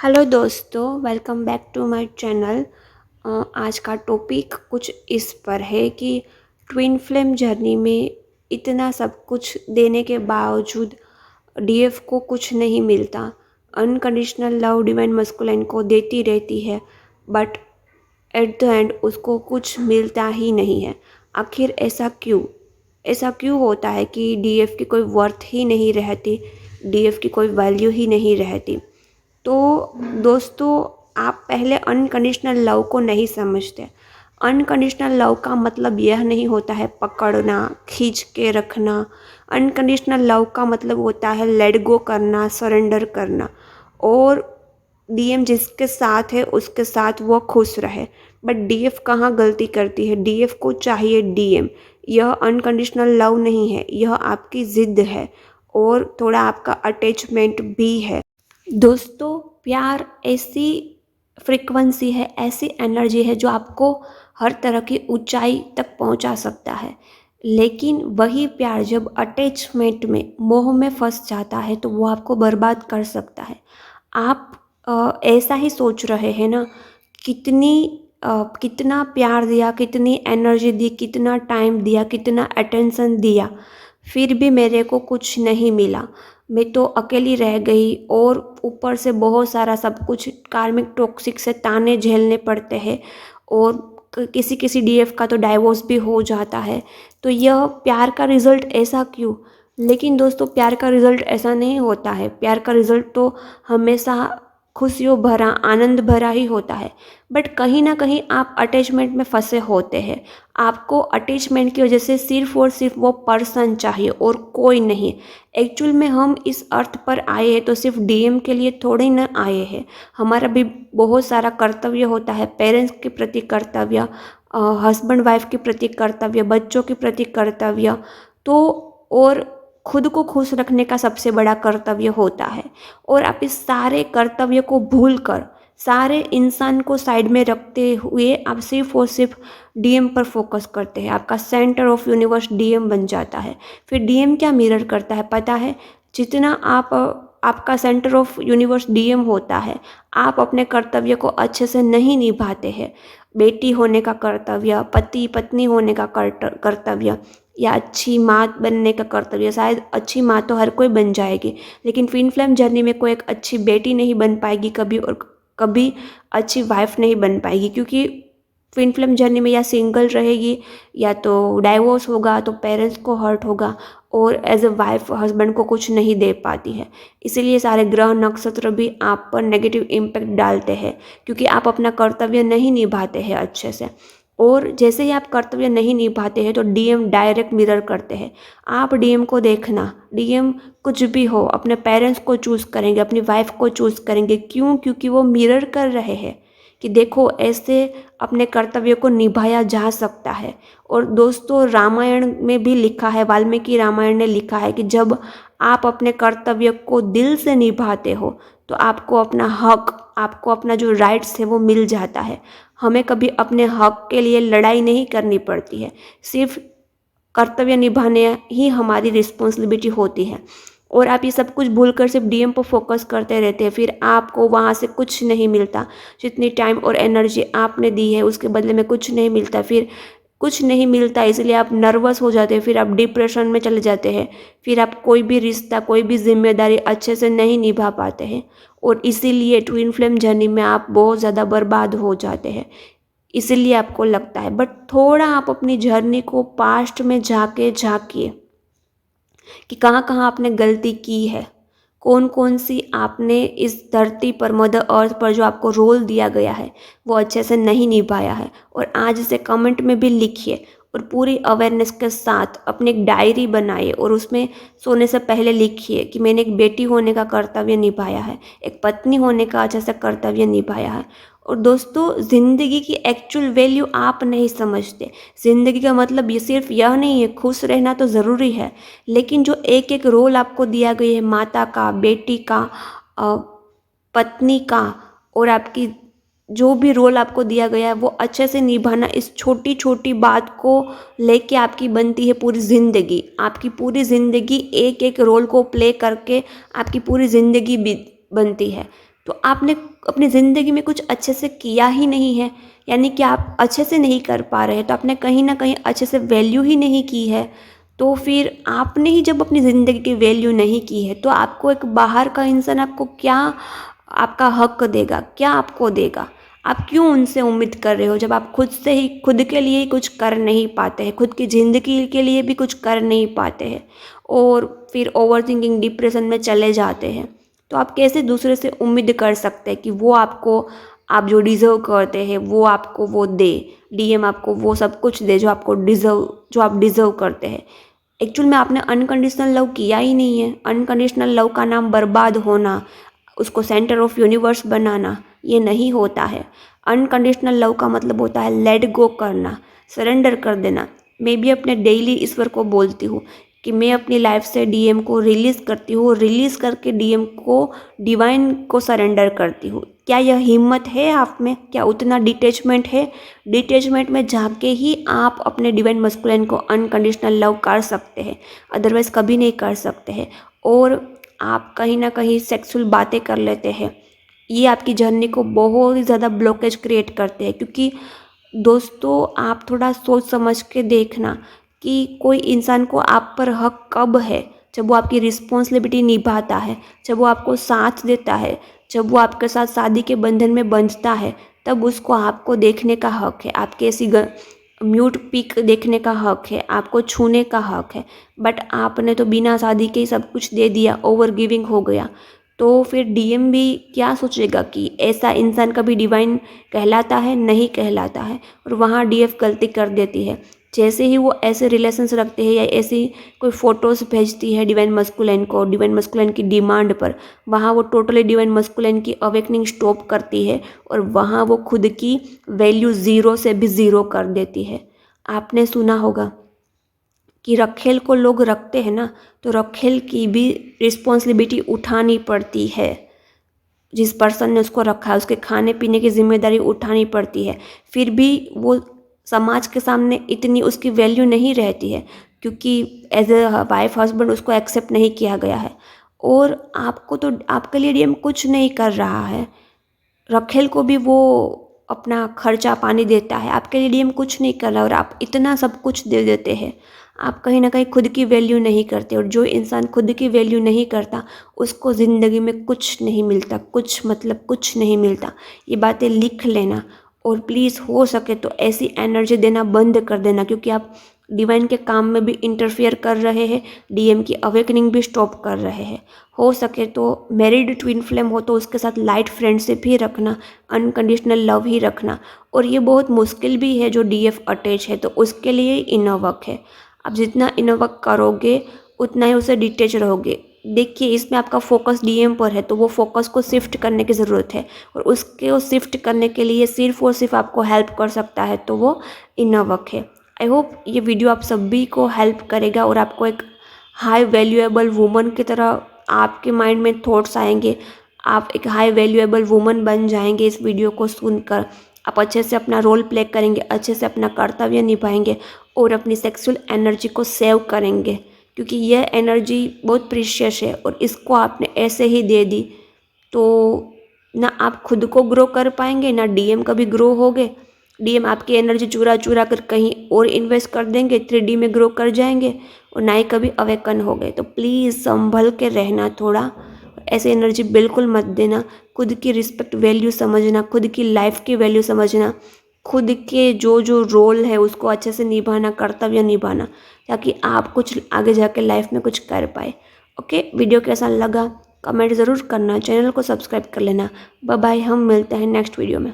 Hello दोस्तों, welcome back to my channel. आज का टॉपिक कुछ इस पर है कि ट्विन फ्लेम जर्नी में इतना सब कुछ देने के बावजूद डीएफ को कुछ नहीं मिलता। अनकंडीशनल लव डिवाइन मस्कुलाइन को देती रहती है, बट एट द एंड उसको कुछ मिलता ही नहीं है। आखिर ऐसा क्यों होता है कि डीएफ की कोई वर्थ ही नहीं रहती, डीएफ की कोई वैल्यू ही नहीं रहती। तो दोस्तों, आप पहले अनकंडीशनल लव को नहीं समझते। अनकंडीशनल लव का मतलब यह नहीं होता है पकड़ना, खींच के रखना। अनकंडीशनल लव का मतलब होता है लेट गो करना, सरेंडर करना। और डीएम जिसके साथ है उसके साथ वो खुश रहे। बट डीएफ कहाँ गलती करती है? डीएफ को चाहिए डीएम। यह अनकंडीशनल लव नहीं है, यह आपकी ज़िद है और थोड़ा आपका अटैचमेंट भी है। दोस्तों, प्यार ऐसी फ्रीक्वेंसी है, ऐसी एनर्जी है जो आपको हर तरह की ऊंचाई तक पहुंचा सकता है। लेकिन वही प्यार जब अटैचमेंट में, मोह में फंस जाता है तो वो आपको बर्बाद कर सकता है। आप ऐसा ही सोच रहे हैं ना, कितना प्यार दिया, कितनी एनर्जी दी, कितना टाइम दिया, कितना अटेंशन दिया, फिर भी मेरे को कुछ नहीं मिला। मैं तो अकेली रह गई और ऊपर से बहुत सारा सब कुछ कार्मिक टॉक्सिक से ताने झेलने पड़ते हैं। और किसी किसी डीएफ का तो डाइवोर्स भी हो जाता है। तो यह प्यार का रिज़ल्ट ऐसा क्यों? लेकिन दोस्तों, प्यार का रिज़ल्ट ऐसा नहीं होता है। प्यार का रिज़ल्ट तो हमेशा खुशियों भरा, आनंद भरा ही होता है। बट कहीं ना कहीं आप अटैचमेंट में फंसे होते हैं। आपको अटैचमेंट की वजह से सिर्फ और सिर्फ वो पर्सन चाहिए और कोई नहीं। एक्चुअल में हम इस अर्थ पर आए हैं तो सिर्फ डीएम के लिए थोड़े ना आए हैं। हमारा भी बहुत सारा कर्तव्य होता है, पेरेंट्स के प्रति कर्तव्य, हस्बैंड वाइफ के प्रति कर्तव्य, बच्चों के प्रति कर्तव्य। तो और खुद को खुश रखने का सबसे बड़ा कर्तव्य होता है। और आप इस सारे कर्तव्य को भूलकर, सारे इंसान को साइड में रखते हुए आप सिर्फ और सिर्फ डीएम पर फोकस करते हैं। आपका सेंटर ऑफ यूनिवर्स डीएम बन जाता है। फिर डीएम क्या मिरर करता है पता है? जितना आपका सेंटर ऑफ यूनिवर्स डीएम होता है, आप अपने कर्तव्य को अच्छे से नहीं निभाते हैं। बेटी होने का कर्तव्य, पति पत्नी होने का कर्तव्य, या अच्छी माँ बनने का कर्तव्य। शायद अच्छी माँ तो हर कोई बन जाएगी, लेकिन ट्विन फ्लेम जर्नी में कोई एक अच्छी बेटी नहीं बन पाएगी कभी, और कभी अच्छी वाइफ नहीं बन पाएगी। क्योंकि ट्विन फ्लेम जर्नी में या सिंगल रहेगी या तो डाइवोर्स होगा, तो पेरेंट्स को हर्ट होगा, और एज अ वाइफ हस्बैंड को कुछ नहीं दे पाती है। इसीलिए सारे ग्रह नक्षत्र भी आप पर नेगेटिव इम्पैक्ट डालते हैं, क्योंकि आप अपना कर्तव्य नहीं निभाते हैं अच्छे से। और जैसे ही आप कर्तव्य नहीं निभाते हैं तो डीएम डायरेक्ट मिरर करते हैं। आप डीएम को देखना, डीएम कुछ भी हो अपने पेरेंट्स को चूज़ करेंगे, अपनी वाइफ को चूज़ करेंगे। क्यों? क्योंकि वो मिरर कर रहे हैं कि देखो, ऐसे अपने कर्तव्य को निभाया जा सकता है। और दोस्तों, रामायण में भी लिखा है, वाल्मीकि रामायण ने लिखा है कि जब आप अपने कर्तव्य को दिल से निभाते हो तो आपको अपना हक, आपको अपना जो राइट्स है वो मिल जाता है। हमें कभी अपने हक के लिए लड़ाई नहीं करनी पड़ती है, सिर्फ कर्तव्य निभाने ही हमारी रिस्पॉन्सिबिलिटी होती है। और आप ये सब कुछ भूलकर सिर्फ डीएम पर फोकस करते रहते हैं, फिर आपको वहाँ से कुछ नहीं मिलता। जितनी टाइम और एनर्जी आपने दी है उसके बदले में कुछ नहीं मिलता। फिर कुछ नहीं मिलता, इसलिए आप नर्वस हो जाते हैं, फिर आप डिप्रेशन में चले जाते हैं। फिर आप कोई भी रिश्ता, कोई भी जिम्मेदारी अच्छे से नहीं निभा पाते हैं, और इसीलिए ट्विन फ्लेम जर्नी में आप बहुत ज़्यादा बर्बाद हो जाते हैं। इसीलिए आपको लगता है। बट थोड़ा आप अपनी जर्नी को पास्ट में जाके झांकिए कि कहाँ कहाँ आपने गलती की है, कौन कौन सी आपने इस धरती पर, मदर अर्थ पर जो आपको रोल दिया गया है वो अच्छे से नहीं निभाया है। और आज इसे कमेंट में भी लिखिए, और पूरी अवेयरनेस के साथ अपनी एक डायरी बनाइए, और उसमें सोने से पहले लिखिए कि मैंने एक बेटी होने का कर्तव्य निभाया है, एक पत्नी होने का अच्छे से कर्तव्य निभाया है। और दोस्तों, ज़िंदगी की एक्चुअल वैल्यू आप नहीं समझते। ज़िंदगी का मतलब ये सिर्फ यह नहीं है, खुश रहना तो ज़रूरी है, लेकिन जो एक एक रोल आपको दिया गया है, माता का, बेटी का, पत्नी का, और आपकी जो भी रोल आपको दिया गया है वो अच्छे से निभाना, इस छोटी छोटी बात को लेके आपकी बनती है पूरी ज़िंदगी। आपकी पूरी ज़िंदगी एक एक रोल को प्ले करके आपकी पूरी ज़िंदगी बनती है। तो आपने अपनी ज़िंदगी में कुछ अच्छे से किया ही नहीं है, यानी कि आप अच्छे से नहीं कर पा रहे हैं, तो आपने कहीं न कहीं अच्छे से वैल्यू ही नहीं की है। तो फिर आपने ही जब अपनी ज़िंदगी की वैल्यू नहीं की है, तो आपको एक बाहर का इंसान आपको क्या आपका हक देगा, क्या आपको देगा? आप क्यों उनसे उम्मीद कर रहे हो जब आप खुद से ही खुद के लिए ही कुछ कर नहीं पाते हैं, खुद की ज़िंदगी के लिए भी कुछ कर नहीं पाते हैं और फिर ओवरथिंकिंग डिप्रेशन में चले जाते हैं। तो आप कैसे दूसरे से उम्मीद कर सकते हैं कि वो आपको आप जो डिज़र्व करते हैं वो आपको वो दे, डीएम आपको वो सब कुछ दे जो आप डिज़र्व करते हैं। एक्चुअल में आपने अनकंडीशनल लव किया ही नहीं है। अनकंडीशनल लव का नाम बर्बाद होना, उसको सेंटर ऑफ यूनिवर्स बनाना, ये नहीं होता है। अनकंडीशनल लव का मतलब होता है लेट गो करना, सरेंडर कर देना। मैं भी अपने डेली ईश्वर को बोलती हूँ कि मैं अपनी लाइफ से डीएम को रिलीज़ करती हूँ, रिलीज़ करके डीएम को डिवाइन को सरेंडर करती हूँ। क्या यह हिम्मत है आप में? क्या उतना डिटैचमेंट है? डिटैचमेंट में जाके ही आप अपने डिवाइन मस्कुलिन को अनकंडीशनल लव कर सकते हैं, अदरवाइज़ कभी नहीं कर सकते हैं। और आप कहीं ना कहीं सेक्सुअल बातें कर लेते हैं, ये आपकी जर्नी को बहुत ही ज़्यादा ब्लॉकेज क्रिएट करते हैं। क्योंकि दोस्तों आप थोड़ा सोच समझ के देखना कि कोई इंसान को आप पर हक कब है, जब वो आपकी रिस्पॉन्सिबिलिटी निभाता है, जब वो आपको साथ देता है, जब वो आपके साथ शादी के बंधन में बंधता है, तब उसको आपको देखने का हक है, आपके ऐसी म्यूट पिक देखने का हक है, आपको छूने का हक है। बट आपने तो बिना शादी के ही सब कुछ दे दिया, ओवर गिविंग हो गया। तो फिर डीएम भी क्या सोचेगा कि ऐसा इंसान कभी डिवाइन कहलाता है? नहीं कहलाता है। और वहाँ डीएफ गलती कर देती है। जैसे ही वो ऐसे रिलेशंस रखते हैं या ऐसी कोई फ़ोटोज़ भेजती है डिवाइन मस्कुलिन को, डिवाइन मस्कुलिन की डिमांड पर, वहाँ वो टोटली डिवाइन मस्कुलिन की अवेकनिंग स्टॉप करती है और वहाँ वो खुद की वैल्यू ज़ीरो से भी ज़ीरो कर देती है। आपने सुना होगा कि रखेल को लोग रखते हैं ना, तो रखेल की भी रिस्पॉन्सिबिलिटी उठानी पड़ती है। जिस पर्सन ने उसको रखा है उसके खाने पीने की जिम्मेदारी उठानी पड़ती है। फिर भी वो समाज के सामने इतनी उसकी वैल्यू नहीं रहती है, क्योंकि एज ए वाइफ हस्बैंड उसको एक्सेप्ट नहीं किया गया है। और आपको तो आपके लिए डीएम कुछ नहीं कर रहा है, रखेल को भी वो अपना खर्चा पानी देता है, आपके लिए डीएम कुछ नहीं कर रहा और आप इतना सब कुछ दे देते हैं। आप कहीं ना कहीं खुद की वैल्यू नहीं करते, और जो इंसान खुद की वैल्यू नहीं करता उसको ज़िंदगी में कुछ नहीं मिलता, कुछ मतलब कुछ नहीं मिलता। ये बातें लिख लेना, और प्लीज़ हो सके तो ऐसी एनर्जी देना बंद कर देना, क्योंकि आप डिवाइन के काम में भी इंटरफियर कर रहे हैं, डीएम की अवेकनिंग भी स्टॉप कर रहे हैं। हो सके तो मैरिड ट्विन फ्लेम हो तो उसके साथ लाइट फ्रेंडशिप ही रखना, अनकंडीशनल लव ही रखना। और ये बहुत मुश्किल भी है, जो डीएफ अटैच है तो उसके लिए इनर वर्क है। आप जितना इनर वर्क करोगे उतना ही उसे डिटेच रहोगे। देखिए इसमें आपका फोकस डीएम पर है, तो वो फोकस को शिफ्ट करने की ज़रूरत है, और उसके शिफ्ट करने के लिए सिर्फ और सिर्फ आपको हेल्प कर सकता है, तो वो इनर वर्क है। आई होप ये वीडियो आप सभी को हेल्प करेगा और आपको एक हाई वैल्यूएबल वुमन की तरह आपके माइंड में थॉट्स आएंगे। आप एक हाई वैल्यूएबल वुमन बन जाएंगे इस वीडियो को सुनकर। आप अच्छे से अपना रोल प्ले करेंगे, अच्छे से अपना कर्तव्य निभाएंगे और अपनी सेक्सुअल एनर्जी को सेव करेंगे, क्योंकि यह एनर्जी बहुत प्रीशियस है और इसको आपने ऐसे ही दे दी तो ना आप खुद को ग्रो कर पाएंगे, ना डीएम कभी ग्रो होगे। डीएम आपकी एनर्जी चुरा चुरा कर कहीं और इन्वेस्ट कर देंगे, 3D में ग्रो कर जाएंगे, और ना ही कभी अवेकन हो गए। तो प्लीज़ संभल के रहना थोड़ा, ऐसे एनर्जी बिल्कुल मत देना। खुद की रिस्पेक्ट वैल्यू समझना, खुद की लाइफ की वैल्यू समझना, खुद के जो जो रोल है उसको अच्छे से निभाना, कर्तव्य निभाना, ताकि आप कुछ आगे जाके लाइफ में कुछ कर पाए। ओके, वीडियो कैसा लगा कमेंट ज़रूर करना, चैनल को सब्सक्राइब कर लेना। बाय बाय, हम मिलते हैं नेक्स्ट वीडियो में।